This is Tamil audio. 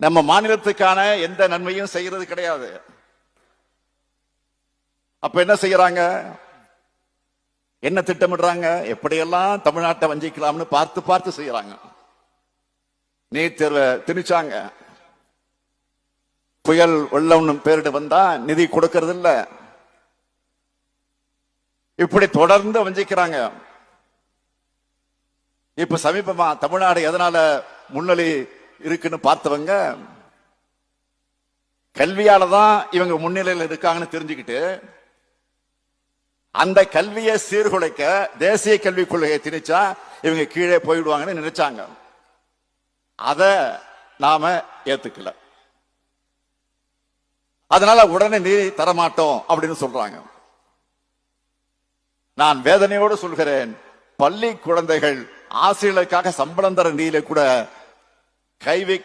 நம்ம மாநிலத்துக்கான எந்த நன்மையும் செய்யறது கிடையாது. அப்ப என்ன செய்யறாங்க, என்ன திட்டமிடுறாங்க, எப்படியெல்லாம் தமிழ்நாட்டை வஞ்சிக்கலாம்னு பார்த்து பார்த்து செய்யறாங்க. நீட் தேர்வை திணிச்சாங்க. புயல் வெள்ளம் பேரிட வந்தா நிதி கொடுக்கறது இல்ல. இப்படி தொடர்ந்து வஞ்சிக்கிறாங்க. இப்ப சமீபமா தமிழ்நாடு எதனால முன்னணி இருக்குன்னு பார்த்தவங்க கல்வியால தான் இவங்க முன்னிலையில் இருக்காங்கன்னு தெரிஞ்சுக்கிட்டு அந்த கல்வியை சீர்குலைக்க தேசிய கல்விக் கொள்கையை திணிச்சா இவங்க கீழே போயிடுவாங்கன்னு நினைச்சாங்க. அத நாம ஏத்துக்கல. அதனால உடனே நிதி தரமாட்டோம் அப்படின்னு சொல்றாங்க. நான் வேதனையோடு சொல்கிறேன், பள்ளி குழந்தைகள் ஆசிரியர்களுக்காக சம்பளம் தர நிதியில கூட கை வைக்க